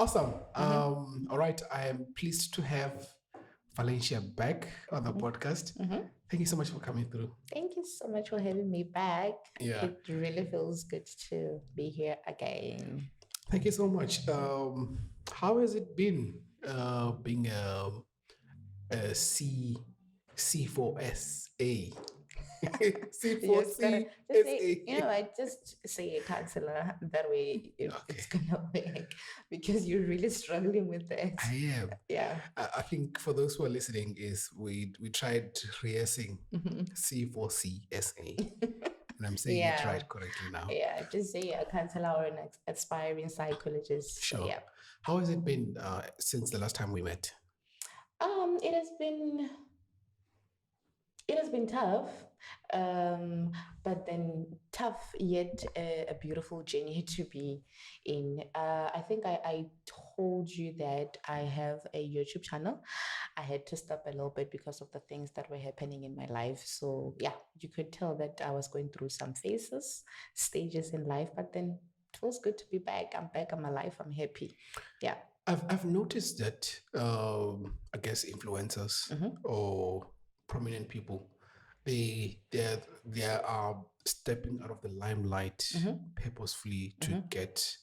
Awesome. All right. I am pleased to have Valencia back on the podcast. Thank you so much for coming through. Thank you so much for having me back. Yeah. It really feels good to be here again. Thank you so much. How has it been being a C4SA? C4CSA. I just say a counselor. That way it's gonna work because you're really struggling with that. I am. Yeah. I think for those who are listening, is we tried rehearsing C4CSA. And I'm saying it right correctly now. Yeah, just say a counselor or an aspiring psychologist. Sure. Yeah. How has it been since the last time we met? It has been tough, but then tough yet a beautiful journey to be in. I think I told you that I have a YouTube channel. I had to stop a little bit because of the things that were happening in my life. So yeah, you could tell that I was going through some phases, stages in life, but then it feels good to be back. I'm back, I'm alive, I'm happy. Yeah. I've noticed that I guess influencers or prominent people, they are stepping out of the limelight purposefully to get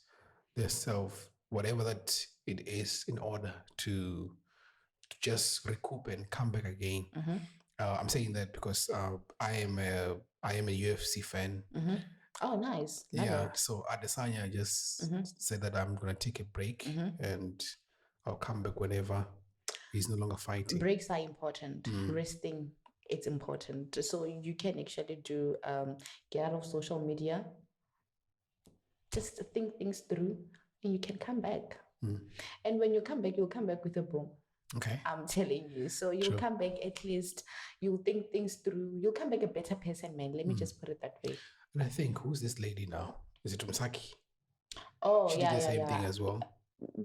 themselves whatever that it is in order to just recoup and come back again. I'm saying that because I am a UFC fan. Oh, nice. Yeah. So Adesanya just said that I'm gonna take a break and I'll come back whenever he's no longer fighting. Breaks are important. Resting, it's important. So you can actually do get out of social media, just think things through, and you can come back. And when you come back, you'll come back with a boom. Okay. I'm telling you. So you'll come back, at least you'll think things through. You'll come back a better person, man. Let me just put it that way. And I think, who's this lady now? Is it Umsaki? Oh, she did the same thing as well.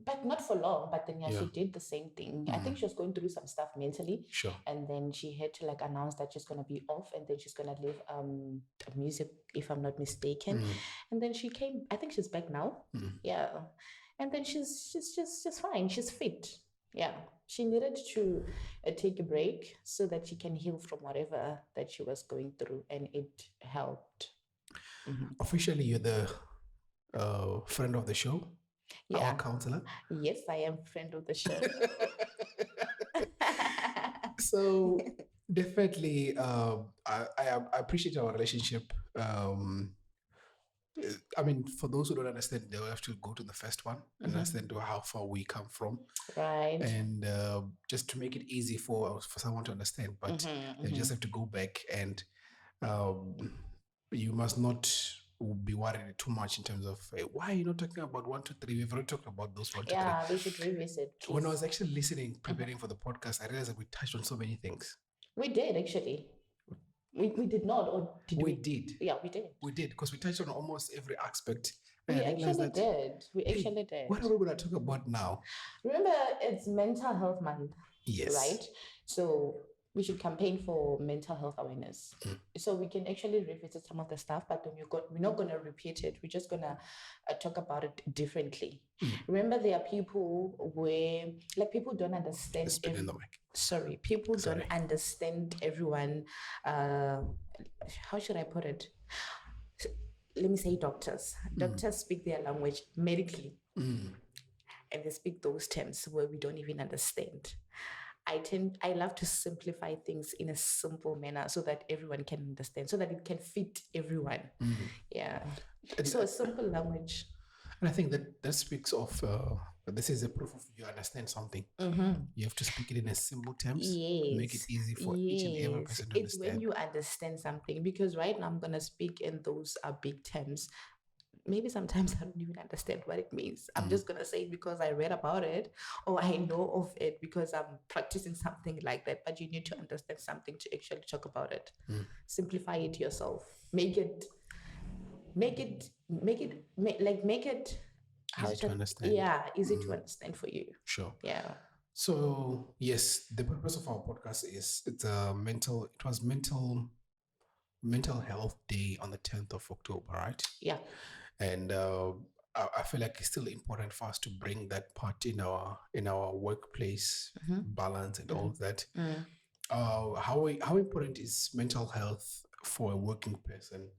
But not for long. But then she did the same thing. I think she was going through some stuff mentally. Sure. And then she had to announce that she's gonna be off, and then she's gonna leave music, if I'm not mistaken. And then she came. I think she's back now. Yeah. And then she's just fine. She's fit. Yeah. She needed to take a break so that she can heal from whatever that she was going through, and it helped. Officially, you're the friend of the show, our counselor. Yes, I am friend of the show. So definitely, I appreciate our relationship. I mean, for those who don't understand, they'll have to go to the first one and understand how far we come from. Right. And just to make it easy for someone to understand, but they just have to go back, and you must not be worried too much in terms of why are you not talking about 1, 2, 3? We've already talked about those 1, 2, 3. Yeah, we should revisit. Please. When I was actually listening, preparing for the podcast, I realized that we touched on so many things. We did actually. We did not, or did we? We did. Yeah, we did. We did, because we touched on almost every aspect. We actually did. What are we going to talk about now? Remember, it's Mental Health Month. Yes. Right? So we should campaign for mental health awareness. So we can actually revisit some of the stuff, but then we're not going to repeat it. We're just going to talk about it differently. Remember, there are people where, people don't understand. Spit in the mic. Sorry, people don't understand everyone. How should I put it? Let me say doctors. Doctors speak their language medically. And they speak those terms where we don't even understand. I love to simplify things in a simple manner so that everyone can understand, so that it can fit everyone. Yeah. So a simple language. And I think that speaks of, this is a proof of you understand something. You have to speak it in a simple terms. Yes. Make it easy for each and every person to understand. It's when you understand something, because right now I'm going to speak in those big terms. Maybe sometimes I don't even understand what it means. I'm just going to say it because I read about it, or I know of it because I'm practicing something like that. But you need to understand something to actually talk about it. Simplify it yourself. Make it easy to understand. Yeah, easy to understand for you. Sure. Yeah. So yes, the purpose of our podcast is it was mental health day on the 10th of October, right? Yeah. And I feel like it's still important for us to bring that part in our workplace balance and all of that. How important is mental health for a working person?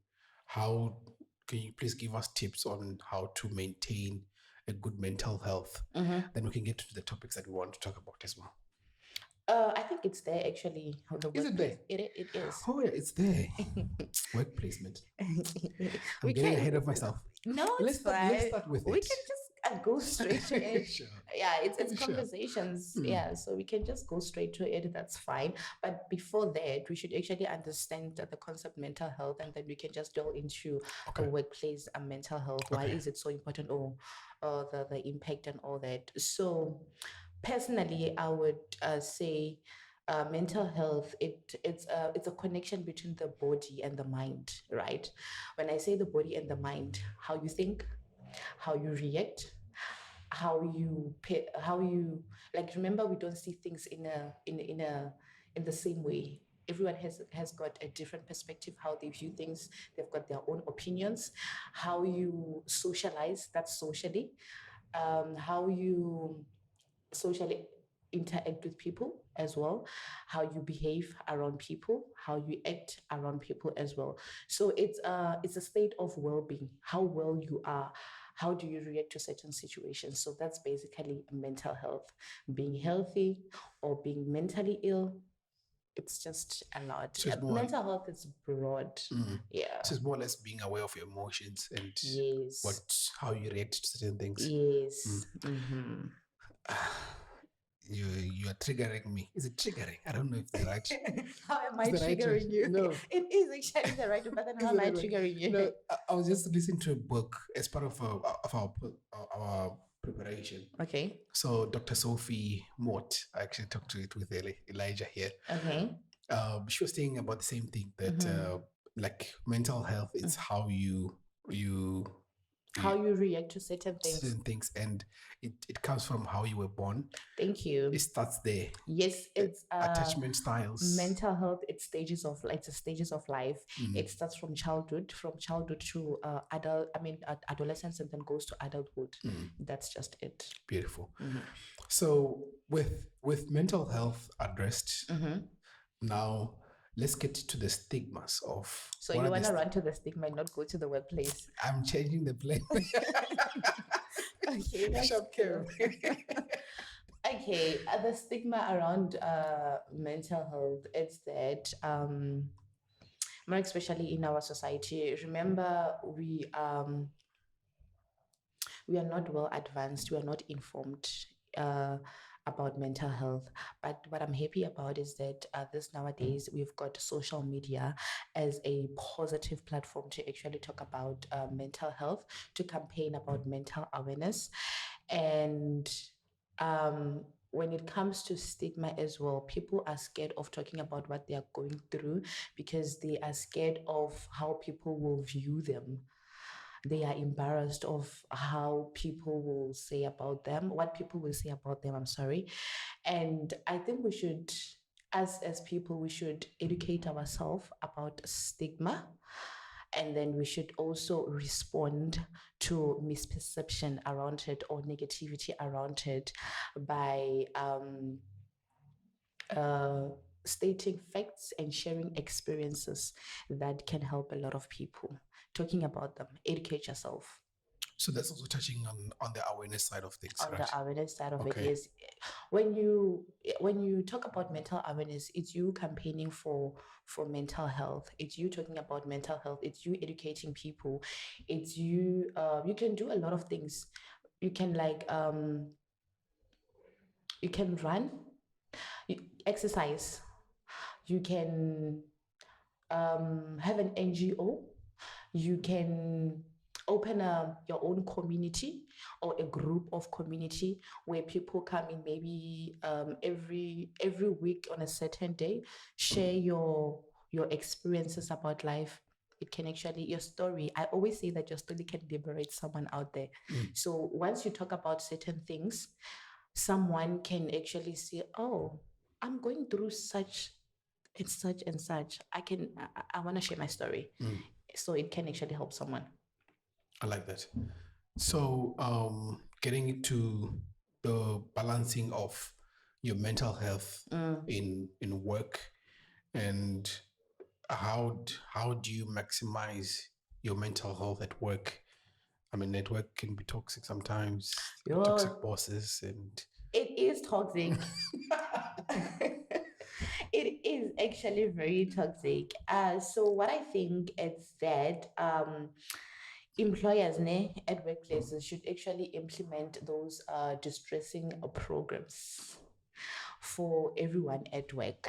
How can you please give us tips on how to maintain a good mental health? Then we can get to the topics that we want to talk about as well. I think it's there actually. The Is it there? It is. Oh yeah, it's there. Work placement. I'm getting ahead of myself. No, let's start with it. We can just go straight to it. Sure. Yeah, it's Sure. conversations. Yeah, so we can just go straight to it. That's fine. But before that, we should actually understand the concept mental health, and then we can just delve into the workplace and mental health. Why is it so important? Or the impact and all that. So personally, I would say mental health, it's a connection between the body and the mind, right? When I say the body and the mind, how you think, how you react, how you like. Remember, we don't see things in the same way. Everyone has got a different perspective, how they view things. They've got their own opinions. How you socialize, that's socially. How you socially interact with people as well, how you behave around people, how you act around people as well. So it's a state of well-being, how well you are, how do you react to certain situations. So that's basically mental health. Being healthy or being mentally ill, it's just a lot. So mental health is broad. Yeah. So it's more or less being aware of your emotions and yes, how you react to certain things. Yes. You are triggering me. Is it triggering? I don't know if the right. How am I triggering you? No, it is actually the right. But then how am I triggering you? No, I was just listening to a book as part of our preparation. Okay. So Dr. Sophie Mott, I actually talked to it with Elijah here. Okay. She was saying about the same thing that like mental health is how you react to certain things. And it comes from how you were born. Thank you. It starts there. Yes, it's attachment styles. Mental health, it's stages of life. It starts from childhood to adolescence, and then goes to adulthood. That's just it. Beautiful. So with mental health addressed, now let's get to the stigmas of. So you want to run to the stigma and not go to the workplace? I'm changing the plan. Okay, that's cool. Okay, the stigma around mental health, it's that more especially in our society. Remember, we are not well advanced. We are not informed about mental health. But what I'm happy about is that this nowadays we've got social media as a positive platform to actually talk about mental health, to campaign about mental awareness. And when it comes to stigma as well, people are scared of talking about what they are going through because they are scared of how people will view them. They are embarrassed of how people will say about them, what people will say about them, I'm sorry. And I think we should, as people, we should educate ourselves about stigma. And then we should also respond to misperception around it or negativity around it by stating facts and sharing experiences that can help a lot of people. Talking about them, educate yourself. So that's also touching on the awareness side of things, right? The awareness side of it is when you talk about mental awareness, it's you campaigning for mental health. It's you talking about mental health. It's you educating people. It's you. You can do a lot of things. You can you can run, exercise. You can have an NGO. You can open your own community or a group of community where people come in maybe every week on a certain day, share your experiences about life. It can actually, your story, I always say that your story can liberate someone out there. So once you talk about certain things, someone can actually say, oh, I'm going through such and such and such. I want to share my story. So it can actually help someone. I like that. So, getting into the balancing of your mental health in work, and how do you maximize your mental health at work? I mean, at work can be toxic sometimes, toxic bosses, and it is toxic. It is actually very toxic. So what I think is that employers at workplaces should actually implement those distressing programs for everyone at work.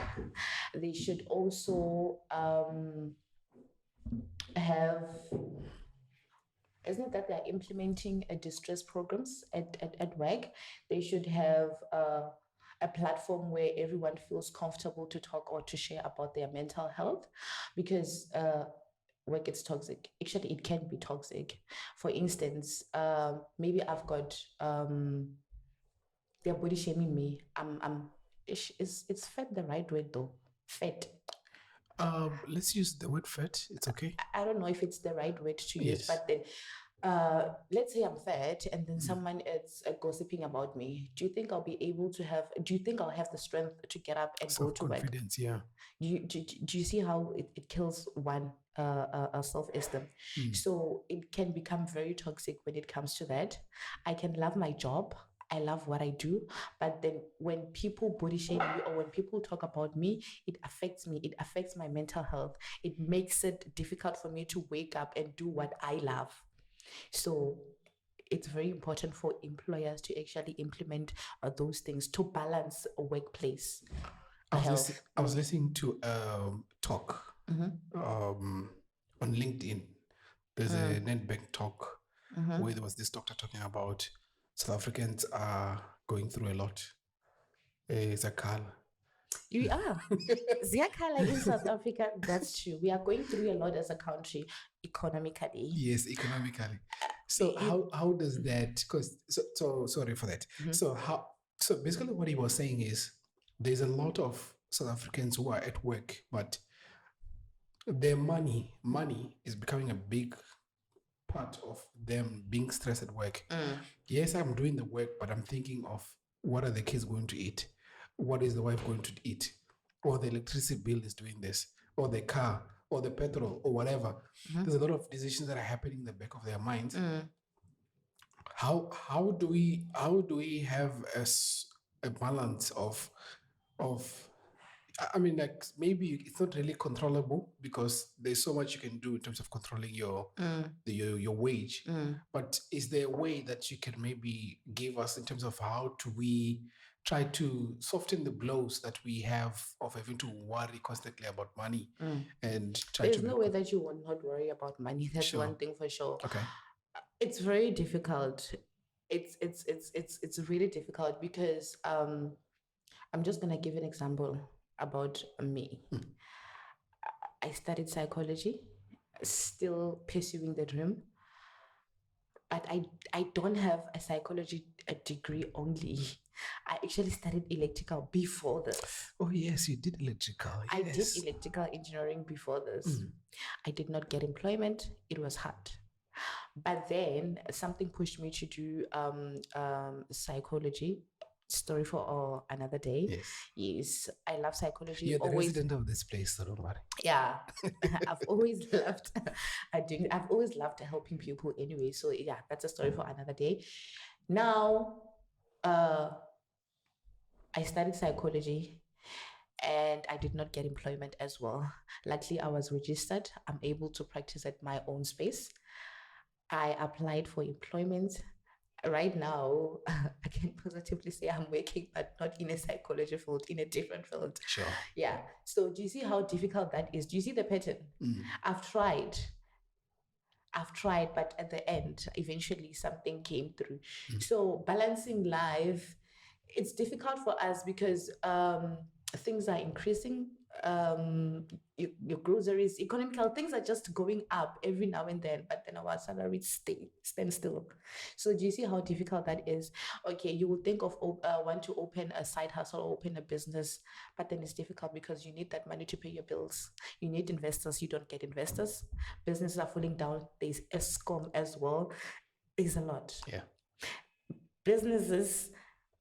They should also have, isn't it that they're implementing a distress programs at work? They should have a platform where everyone feels comfortable to talk or to share about their mental health, because work is toxic. Actually, it can be toxic. For instance, maybe I've got they're body shaming me. It's fat the right word though? Fat. let's use the word fat. It's okay. I don't know if it's the right word to use, Yes. but then let's say I'm fat and then someone is gossiping about me. Do you think I'll be able to have, do you think I'll have the strength to get up and go to work? Self-confidence, yeah. Do you see how it kills one self-esteem? So it can become very toxic when it comes to that. I can love my job. I love what I do, but then when people body shame me or when people talk about me, it affects me. It affects my mental health. It makes it difficult for me to wake up and do what I love. So it's very important for employers to actually implement those things to balance a workplace health. I was listening to talk on LinkedIn. There's a Nedbank talk where there was this doctor talking about South Africans are going through a lot. Zakal. We are. Ziakala in South Africa, that's true. We are going through a lot as a country economically. Yes, economically. So how does that, because so sorry for that. So basically what he was saying is there's a lot of South Africans who are at work, but their money is becoming a big part of them being stressed at work. Yes, I'm doing the work, but I'm thinking of what are the kids going to eat? What is the wife going to eat? Or the electricity bill is doing this, or the car, or the petrol, or whatever. There's a lot of decisions that are happening in the back of their minds. How do we have a balance of I mean, like, maybe it's not really controllable because there's so much you can do in terms of controlling your wage. But is there a way that you can maybe give us in terms of how do we try to soften the blows that we have of having to worry constantly about money and try There's to no way that you will not worry about money. That's Sure. one thing for sure. Okay. It's very difficult. It's really difficult because I'm just gonna give an example about me. I studied psychology, still pursuing the dream, but I don't have a psychology degree only. I actually studied electrical before this. Oh yes, you did electrical. I did Yes. electrical engineering before this. I did not get employment. It was hard. But then something pushed me to do psychology. Story for another day. Yes. Yes, I love psychology. You're the resident of this place, so don't worry. Yeah, I've always loved doing. I've always loved helping people anyway. So yeah, that's a story for another day. Now, I studied psychology and I did not get employment as well. Luckily, I was registered. I'm able to practice at my own space. I applied for employment. Right now, I can positively say I'm working, but not in a psychology field, in a different field. Sure. Yeah. So do you see how difficult that is? Do you see the pattern? I've tried, but at the end, eventually something came through. So balancing life, it's difficult for us because things are increasing. Your groceries, economical things are just going up every now and then, but then our salaries stand still. So do you see how difficult that is? Okay, you will think of want to open a side hustle or open a business, but then it's difficult because you need that money to pay your bills. You need investors. You don't get investors. Businesses are falling down. There's ESCOM as well. is a lot. Yeah. Businesses,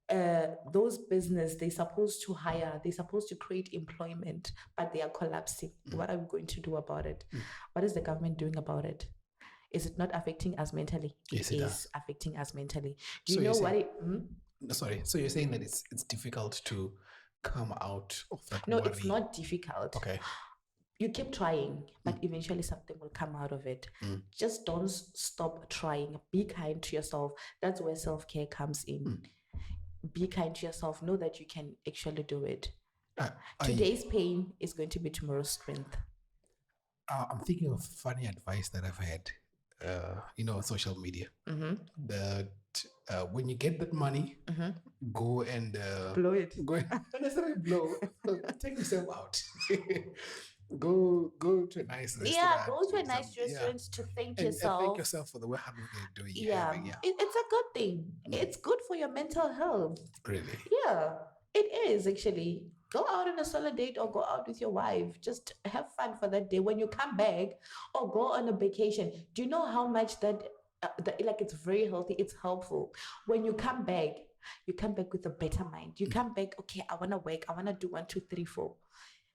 those business, they're supposed to hire, they're supposed to create employment, but they are collapsing. What are we going to do about it? What is the government doing about it? Is it not affecting us mentally? Yes, it it is does. affecting us mentally. Do So you know you're what saying- it? Sorry. So you're saying that it's difficult to come out of that No, worry? it's not difficult. Okay. You keep trying, but eventually something will come out of it. Just don't stop trying. Be kind to yourself. That's where self-care comes in. Be kind to yourself. Know that you can actually do it. Today's pain is going to be tomorrow's strength. I'm thinking of funny advice that I've had, on social media. That when you get that money, go and Blow it. Go and, not necessarily blow. Take yourself out. Go to a nice restaurant. Yeah, go to a nice restaurant to thank yourself. And thank yourself for the hard work you're doing. Yeah, it's a good thing. It's good for your mental health. Really? Yeah, it is actually. Go out on a solo date or go out with your wife. Just have fun for that day. When you come back or go on a vacation, do you know how much that it's very healthy? It's helpful. When you come back with a better mind. You come back, okay, I want to work. I want to do 1, 2, 3, 4.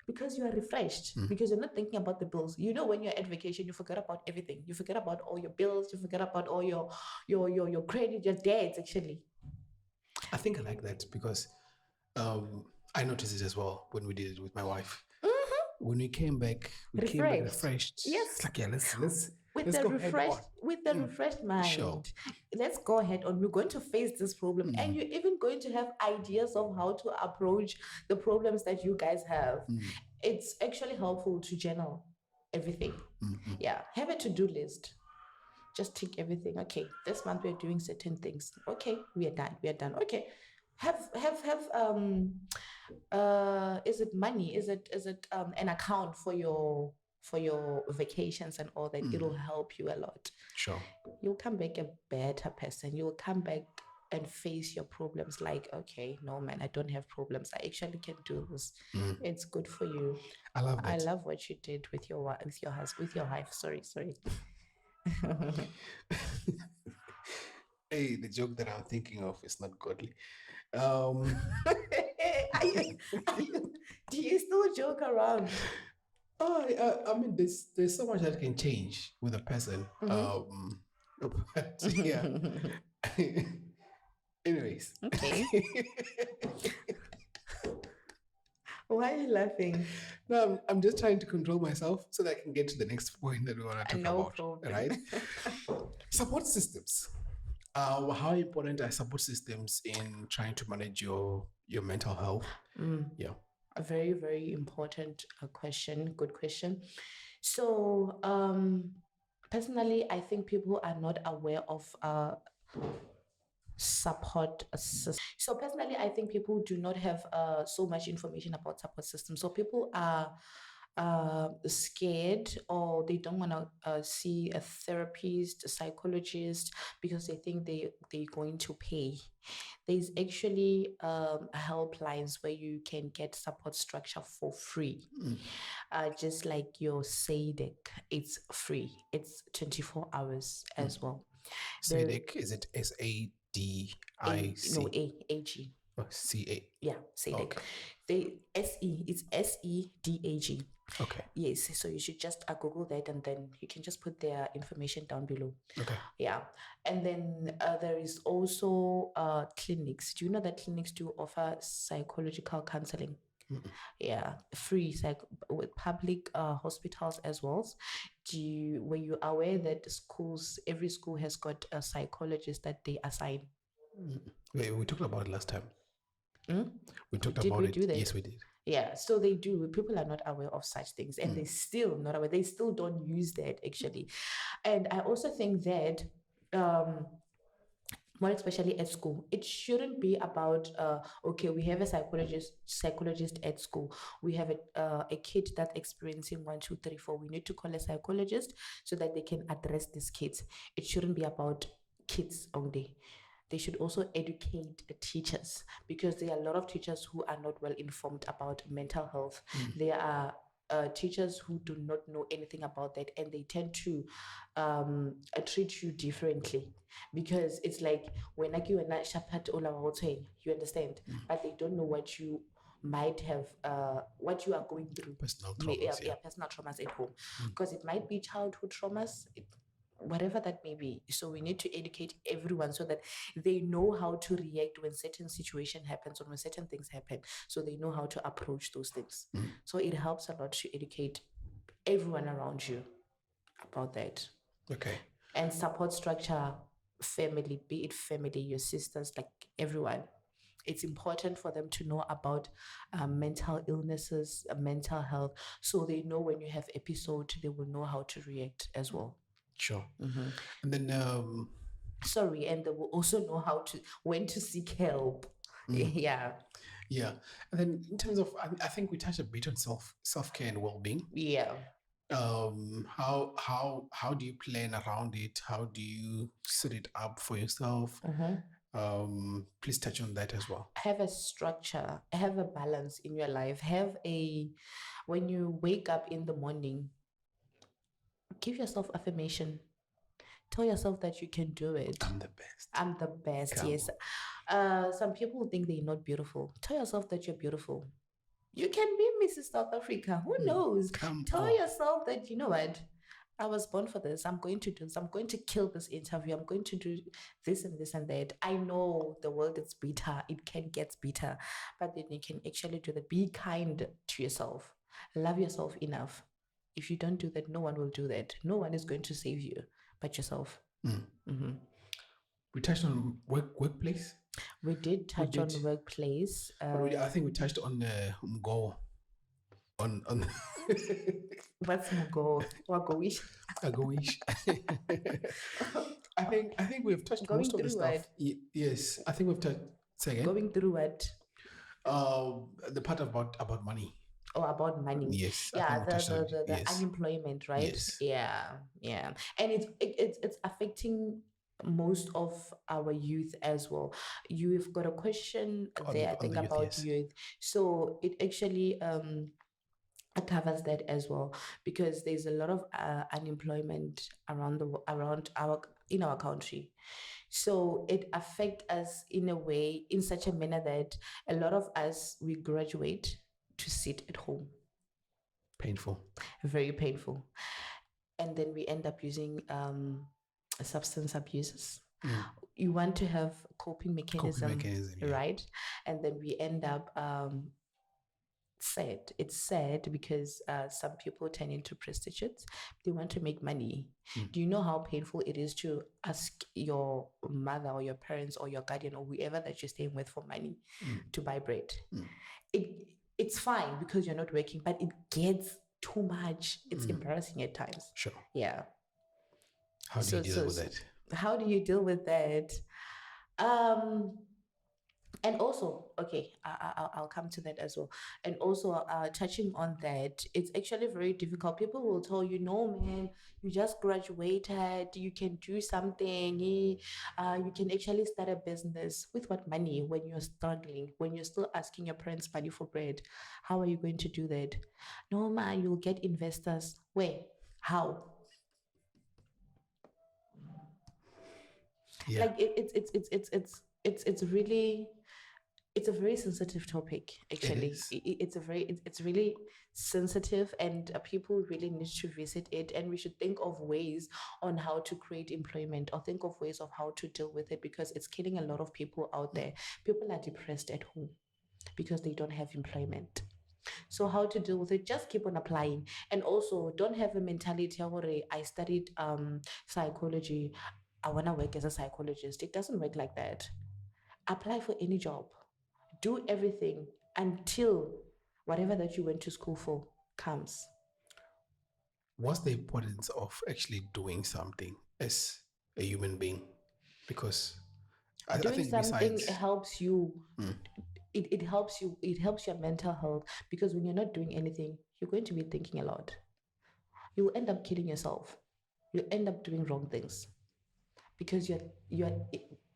Because you are refreshed, because you're not thinking about the bills. When you're at vacation, you forget about everything. You forget about all your bills. You forget about all your credit, your debts, actually. I think I like that because I noticed it as well when we did it with my wife. When we came back, refreshed. Yes. It's like, yeah, let's with the refreshed mind. Sure. Let's go ahead on. We're going to face this problem, and you're even going to have ideas of how to approach the problems that you guys have. It's actually helpful to journal everything. Yeah, have a to-do list. Just tick everything. Okay, this month we're doing certain things. Okay, we are done. Okay, have is it money? Is it an account for your vacations and all that? It'll help you a lot. Sure. You'll come back a better person. You'll come back and face your problems like, okay, no man, I don't have problems. I actually can do this. It's good for you. I love that. I love what you did with your wife. Sorry. Hey, the joke that I'm thinking of is not godly. Do you still joke around? I mean, there's so much that can change with a person. But yeah. Anyways. Okay. Why are you laughing? No, I'm just trying to control myself so that I can get to the next point that we want to talk about. Problem. Right? Support systems. How important are support systems in trying to manage your mental health? Yeah. A very, very important question. Good question. So, personally, I think people are not aware of support system. So personally, I think people do not have so much information about support systems. So people are scared, or they don't want to see a therapist, a psychologist, because they think they're going to pay. There's actually helplines where you can get support structure for free. Just like your SADC, it's free. It's 24 hours as well. SADC, is it SADIC? No, AG. Oh, CA. Yeah, SADC. Okay. It's SEDAG. Okay. Yes, so you should just Google that, and then you can just put their information down below. Okay. Yeah, and then there is also clinics. Do you know that clinics do offer psychological counseling? Yeah, free with public hospitals as well. Were you aware that every school has got a psychologist that they assign? Wait, we talked about it last time. We talked Did about we it. do that? Yes, we did. Yeah, so they do. People are not aware of such things, and they're still not aware. They still don't use that actually. And I also think that more especially at school, it shouldn't be about okay, we have a psychologist at school. We have a kid that's experiencing 1, 2, 3, 4. We need to call a psychologist so that they can address these kids. It shouldn't be about kids only. They should also educate the teachers, because there are a lot of teachers who are not well informed about mental health. There are teachers who do not know anything about that, and they tend to treat you differently, because it's like when you and you understand, but they don't know what you might have, what you are going through, Personal traumas, yeah. personal traumas at home, because it might be childhood traumas, whatever that may be. So we need to educate everyone so that they know how to react when certain situation happens or when certain things happen, so they know how to approach those things. So it helps a lot to educate everyone around you about that. Okay. And support structure, family, be it family, your sisters, like everyone, it's important for them to know about mental illnesses, mental health, so they know when you have episode, they will know how to react as well. Sure. And then sorry, and they will also know when to seek help. Yeah. And then in terms of, I think we touched a bit on self-care and well-being. Yeah. How do you plan around it? How do you set it up for yourself? Please touch on that as well. Have a structure, have a balance in your life. When you wake up in the morning, give yourself affirmation. Tell yourself that you can do it. I'm the best. I'm the best. Come Yes. Some people think they're not beautiful. Tell yourself that you're beautiful. You can be Mrs. South Africa. Who knows? Tell yourself that, you know what? I was born for this. I'm going to do this. I'm going to kill this interview. I'm going to do this and this and that. I know the world is bitter. It can get bitter. But then you can actually do that. Be kind to yourself. Love yourself enough. If you don't do that, no one will do that. No one is going to save you but yourself. We touched on workplace. We did touch on workplace. I think we touched on Mgo. On What's Mgo? Wagoish. I think we've touched Going most of the stuff. Yes, I think we've touched. Say again. Going through what? The part about money. Oh, about money. Yes. Yeah, the unemployment, right? Yes. Yeah. And it's affecting most of our youth as well. You've got a question there, I think, about youth. So it actually covers that as well, because there's a lot of unemployment in our country. So it affects us in a way, in such a manner that a lot of us, we graduate to sit at home. Painful. Very painful. And then we end up using substance abuses. You want to have coping mechanism, right? And then we end up sad. It's sad because some people turn into prostitutes. They want to make money. Do you know how painful it is to ask your mother or your parents or your guardian or whoever that you're staying with for money to buy bread? It's fine because you're not working, but it gets too much. It's embarrassing at times. Sure. Yeah. How do you deal with that? How do you deal with that? And also, okay, I'll come to that as well. And also, touching on that, it's actually very difficult. People will tell you, no, man, you just graduated, you can do something, you can actually start a business. With what money when you're struggling, when you're still asking your parents money for bread? How are you going to do that? No, man, you'll get investors. Where? How? Yeah. Like it's really, it's a very sensitive topic, actually. It's really sensitive, and people really need to visit it, and we should think of ways on how to create employment, or think of ways of how to deal with it, because it's killing a lot of people out there. People are depressed at home because they don't have employment. So how to deal with it? Just keep on applying, and also don't have a mentality of, I studied psychology, I want to work as a psychologist. It doesn't work like that. Apply for any job. Do everything until whatever that you went to school for comes. What's the importance of actually doing something as a human being? Because doing something helps you. It helps you. It helps your mental health, because when you're not doing anything, you're going to be thinking a lot. You'll end up killing yourself. You'll end up doing wrong things, because you're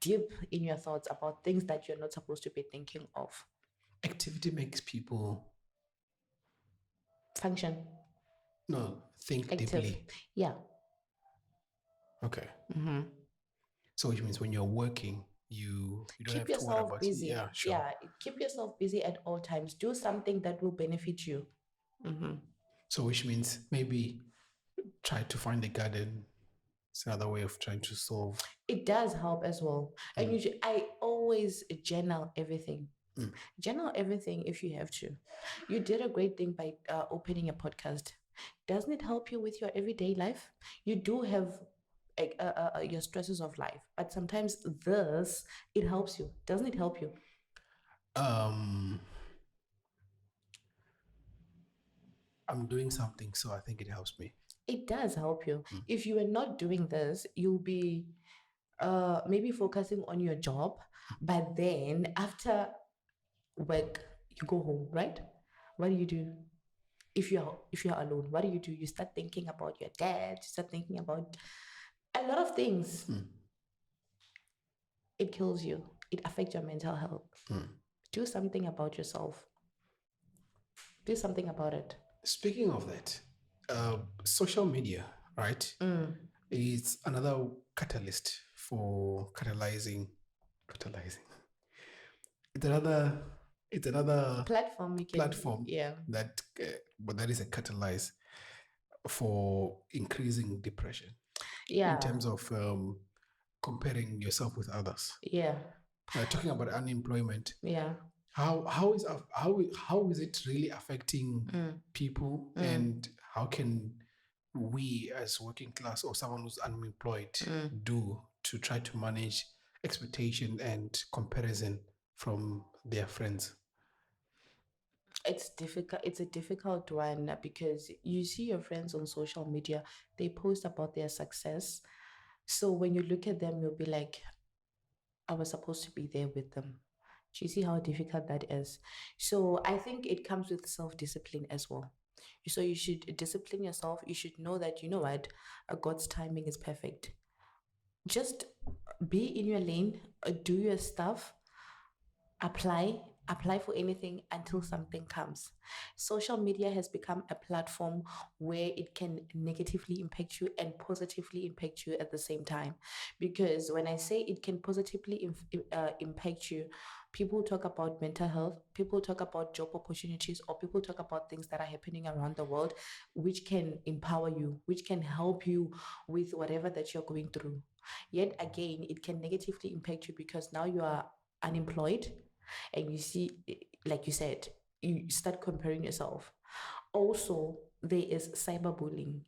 deep in your thoughts about things that you're not supposed to be thinking of. Activity makes people Function. No, think Active. deeply. Yeah. Okay. So which means when you're working, you don't Keep have to worry yourself about busy. Yeah, sure. Yeah, keep yourself busy at all times. Do something that will benefit you. So which means maybe try to find a garden. It's another way of trying to solve. It does help as well. And I always journal everything. Journal everything if you have to. You did a great thing by opening a podcast. Doesn't it help you with your everyday life? You do have your stresses of life, but sometimes it helps you. Doesn't it help you? I'm doing something, so I think it helps me. It does help you. If you are not doing this, you'll be maybe focusing on your job, but then after work, you go home, right? What do you do? If you're alone, what do? You start thinking about your dad, you start thinking about a lot of things. It kills you. It affects your mental health. Do something about yourself. Do something about it. Speaking of that, social media, right? It's another catalyst for catalyzing. It's another Platform you can, platform yeah. but that is a catalyst for increasing depression. Yeah. In terms of comparing yourself with others. Yeah. Talking about unemployment. Yeah. How is it really affecting people, and how can we as working class or someone who's unemployed do to try to manage expectation and comparison from their friends? It's difficult. It's a difficult one because you see your friends on social media, they post about their success. So when you look at them, you'll be like, I was supposed to be there with them. Do you see how difficult that is? So I think it comes with self-discipline as well. So you should discipline yourself. You should know that, you know what, God's timing is perfect. Just be in your lane, do your stuff, apply for anything until something comes. Social media has become a platform where it can negatively impact you and positively impact you at the same time. Because when I say it can positively impact you, people talk about mental health, people talk about job opportunities, or people talk about things that are happening around the world, which can empower you, which can help you with whatever that you're going through. Yet again, it can negatively impact you because now you are unemployed, and you see, like you said, you start comparing yourself. Also, there is cyberbullying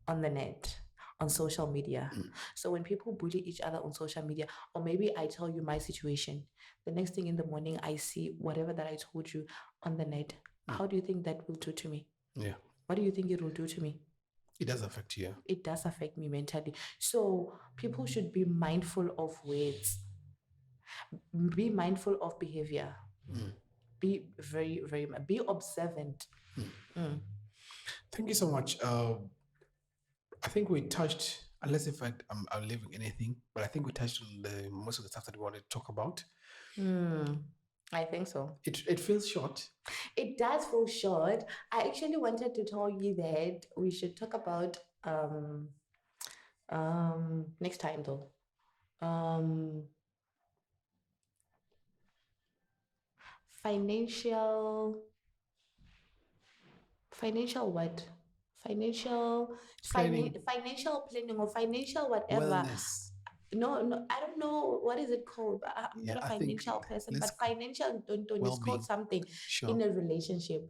on the net, on social media. So when people bully each other on social media, or maybe I tell you my situation, the next thing in the morning I see whatever that I told you on the net. How do you think that will do to me? Yeah. What do you think it will do to me? It does affect you. It does affect me mentally. So people should be mindful of words. Be mindful of behavior. Be very, very, be observant. Thank you so much. I think we touched, unless if I'm leaving anything, but I think we touched on most of the stuff that we wanted to talk about. I think so. It feels short. It does feel short. I actually wanted to tell you that we should talk about next time though. Financial what? Financial Planning. Financial planning or financial whatever. Wellness. No, I don't know what is it called. I'm not a financial person, but financial is called something in a relationship.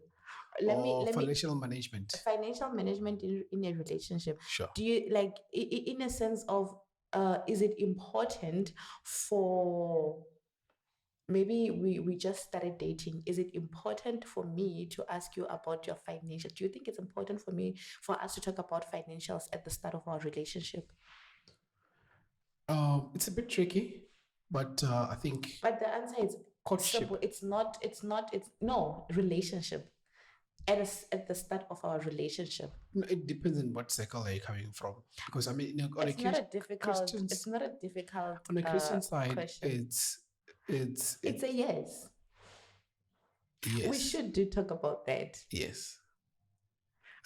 Financial management. Financial management in a relationship. Sure. Do you like in a sense of is it important for maybe we just started dating? Is it important for me to ask you about your financial? Do you think it's important for us to talk about financials at the start of our relationship? It's a bit tricky, but I think. But the answer is courtship. simple. It's no relationship. At the start of our relationship. It depends on what cycle are you coming from. Because I mean, it's not a difficult. On the Christian side, question. It's a yes. Yes. We should talk about that. Yes.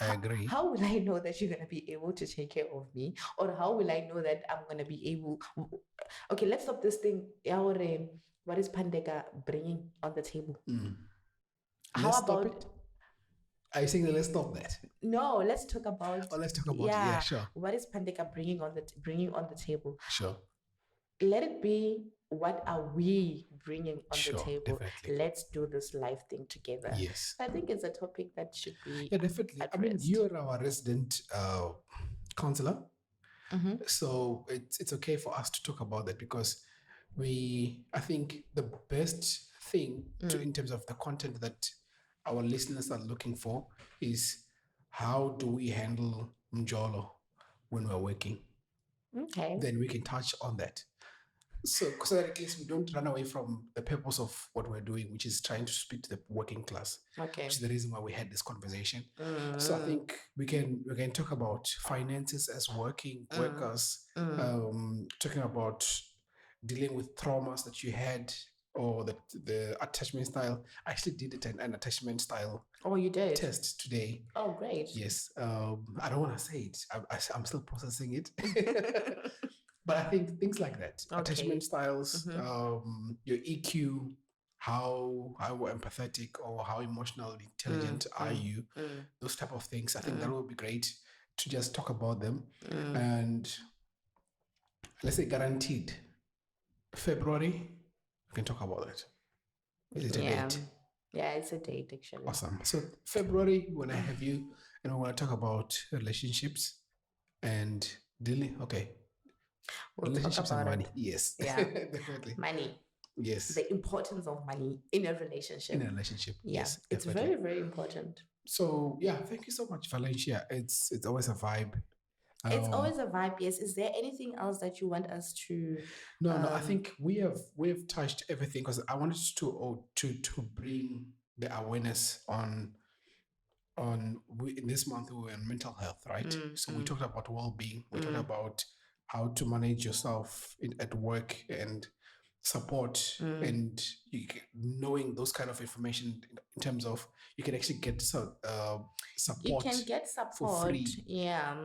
I agree. How will I know that you're going to be able to take care of me? Or how will I know that I'm going to be able? Okay, let's stop this thing. What is Pandeka bringing on the table? How Let's about stop it. Are you saying that let's stop that? no? Let's talk about. Oh, let's talk about it. Yeah, sure. What is Pandeka bringing on the table? Sure. Let it be. What are we bringing on the table? Definitely. Let's do this live thing together. Yes. I think it's a topic that should be definitely addressed. I mean, you're our resident counselor, so it's okay for us to talk about that, because I think the best thing in terms of the content that our listeners are looking for is, how do we handle mjolo when we're working? Okay. Then we can touch on that. So that at least we don't run away from the purpose of what we're doing, which is trying to speak to the working class. Okay. Which is the reason why we had this conversation. So I think we can talk about finances as working workers, talking about dealing with traumas that you had, or the attachment style. I actually did an attachment style. Oh, you did? Test today. Oh, great. Yes. I don't want to say it. I'm still processing it. But I think things like that, attachment styles, your EQ, how empathetic or how emotionally intelligent are you, those type of things. I think that would be great to just talk about them. And let's say guaranteed, February, we can talk about it. Is it a date? Yeah, it's a date actually. Awesome. So February, when I have you, and we want to talk about relationships and dealing. Okay. We'll relationships talk about and money. it. Yes. Yeah. Definitely. Money. Yes. The importance of money in a relationship. In a relationship. Yeah. Yes. It's definitely. very, very important. So yeah, thank you so much, Valentia. It's always a vibe. It's always a vibe. Yes. Is there anything else that you want us to? No. I think we've touched everything, because I wanted to bring the awareness on in this month we were on mental health, right? So we talked about well-being. We talked about how to manage yourself at work and support, and knowing those kind of information in terms of you can actually get support. You can get support for free. Yeah.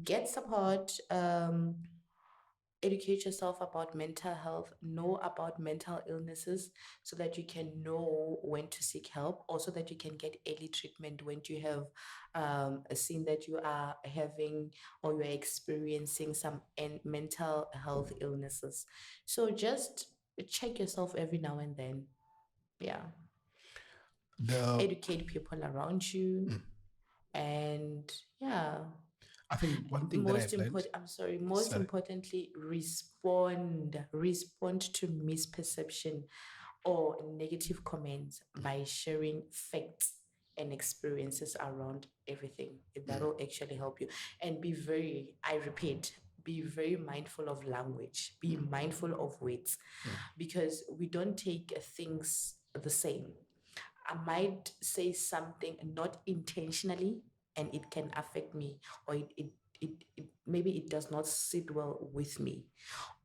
Get support. Educate yourself about mental health, know about mental illnesses, so that you can know when to seek help, also that you can get early treatment when you have seen that you are having or you're experiencing some mental health illnesses. So just check yourself every now and then. Yeah. Educate people around you. And yeah. I think one thing most importantly, respond to misperception or negative comments by sharing facts and experiences around everything. That will actually help you. And be very mindful of language. Be mindful of words, because we don't take things the same. I might say something not intentionally, and it can affect me, or it maybe it does not sit well with me.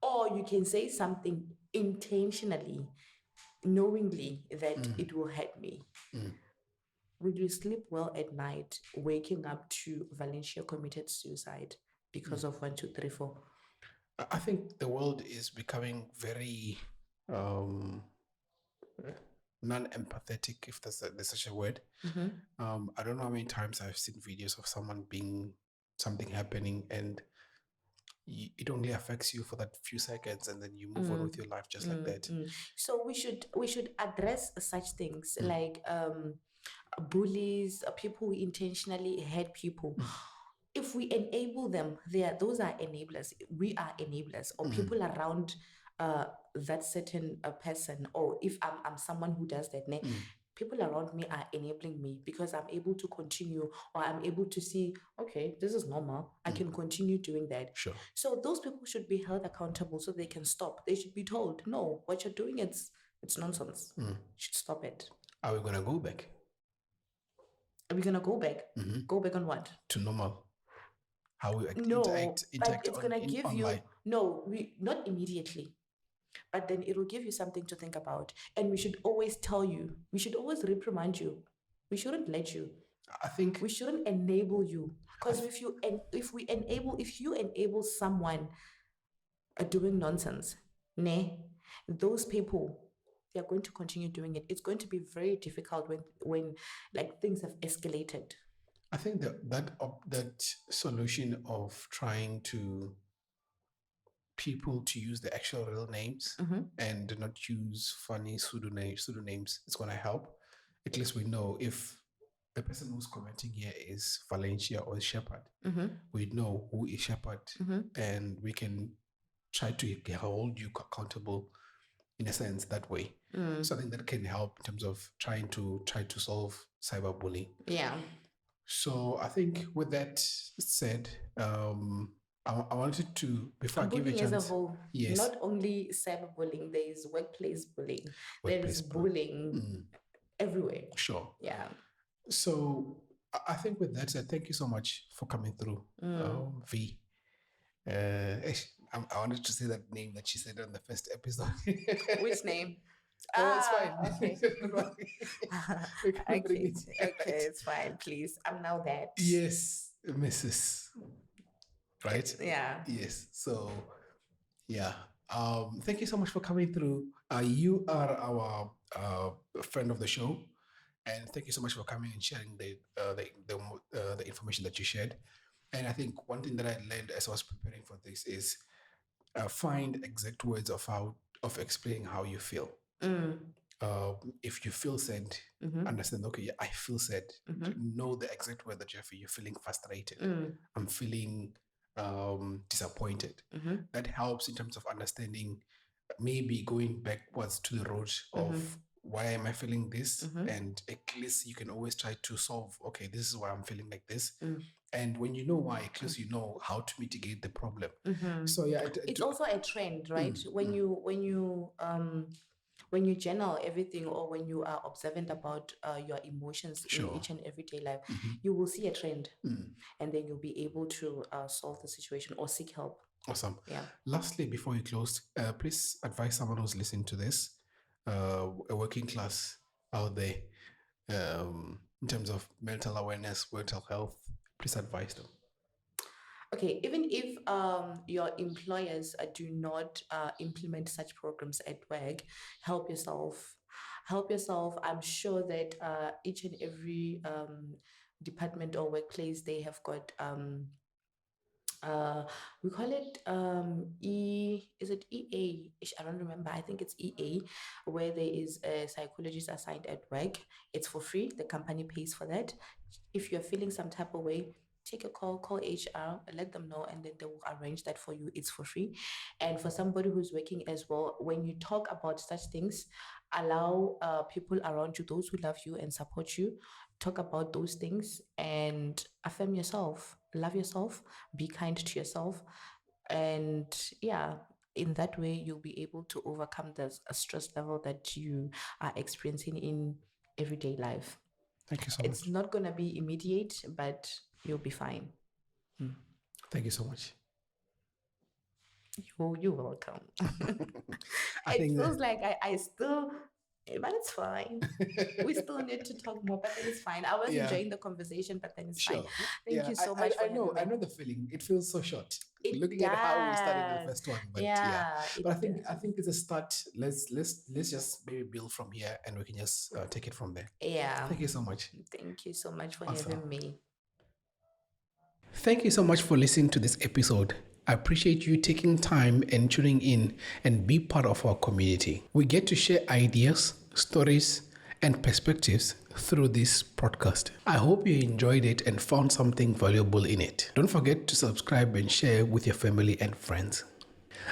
Or you can say something intentionally, knowingly that it will hurt me. Will you sleep well at night, waking up to Valentia committed suicide because of 1, 2, 3, 4? I think the world is becoming very non-empathetic, if there's such a word. I don't know how many times I've seen videos of something happening, and it only affects you for that few seconds, and then you move on with your life just like that. So we should address such things like bullies, people who intentionally hurt people. If we enable them, those are enablers. We are enablers, or people around that certain person, or if I'm someone who does that, people around me are enabling me, because I'm able to continue, or I'm able to see, okay, this is normal. I can continue doing that. Sure. So those people should be held accountable, so they can stop. They should be told, no, what you're doing, it's nonsense. You should stop it. Are we gonna go back? Are we gonna go back? Go back on what? To normal. How we interact but it's gonna give online. We not immediately, but then it will give you something to think about. And we should always tell you, we should always reprimand you. We shouldn't let you. I think we shouldn't enable you, because if you enable someone doing nonsense, those people, they are going to continue doing it. It's going to be very difficult when like things have escalated. I think that solution of trying to people to use the actual real names and do not use funny pseudonames, it's going to help. At least we know if the person who's commenting here is Valentia or Shepherd, we know who is Shepherd, and we can try to hold you accountable in a sense that way. Something that can help in terms of trying to solve cyberbullying. Yeah. So I think with that said, I wanted to, before I give a chance, as a whole, yes, not only cyberbullying, there is workplace bullying, there is bullying everywhere. Sure. Yeah. So I think with that said, thank you so much for coming through, V. I wanted to say that name that she said on the first episode. Which name? No, it's fine. Okay. Okay, it's fine. Please, I'm now that. Yes, Mrs. Right? Yeah. Yes. So, yeah. Thank you so much for coming through. You are our friend of the show, and thank you so much for coming and sharing the information that you shared. And I think one thing that I learned as I was preparing for this is find exact words of explaining how you feel. If you feel sad, understand, okay, yeah, I feel sad. Know the exact word that you're feeling frustrated. I'm feeling disappointed. That helps in terms of understanding, maybe going backwards to the root of why am I feeling this, and at least you can always try to solve, okay, this is why I'm feeling like this. And when you know why, at least you know how to mitigate the problem. So yeah, it's also a trend, right? When you journal everything, or when you are observant about your emotions in each and everyday life, you will see a trend, and then you'll be able to solve the situation or seek help. Awesome. Yeah. Lastly, before you close, please advise someone who's listening to this, a working class out there, in terms of mental awareness, mental health. Please advise them. Okay, even if your employers do not implement such programs at work, help yourself. I'm sure that each and every department or workplace, they have got we call it is it EA? I don't remember. I think it's EA, where there is a psychologist assigned at work. It's for free. The company pays for that. If you're feeling some type of way, take a call HR, let them know, and then they will arrange that for you. It's for free. And for somebody who's working as well, when you talk about such things, allow people around you, those who love you and support you, talk about those things and affirm yourself, love yourself, be kind to yourself. And yeah, in that way, you'll be able to overcome the stress level that you are experiencing in everyday life. Thank you so much. It's not going to be immediate, but you'll be fine. Thank you so much. You're welcome. It feels like I still, but it's fine. We still need to talk more, but then it's fine. I was enjoying the conversation, but then it's fine. Thank you so much. I know the feeling. It feels so short. Looking at how we started the first one, but but I think it's a start. Let's just maybe build from here, and we can just take it from there. Yeah. Thank you so much. Thank you so much for having me. Thank you so much for listening to this episode. I appreciate you taking time and tuning in and be part of our community. We get to share ideas, stories, and perspectives through this podcast. I hope you enjoyed it and found something valuable in it. Don't forget to subscribe and share with your family and friends.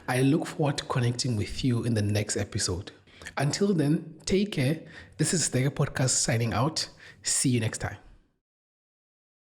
I look forward to connecting with you in the next episode. Until then, take care. This is Stega Podcast signing out. See you next time.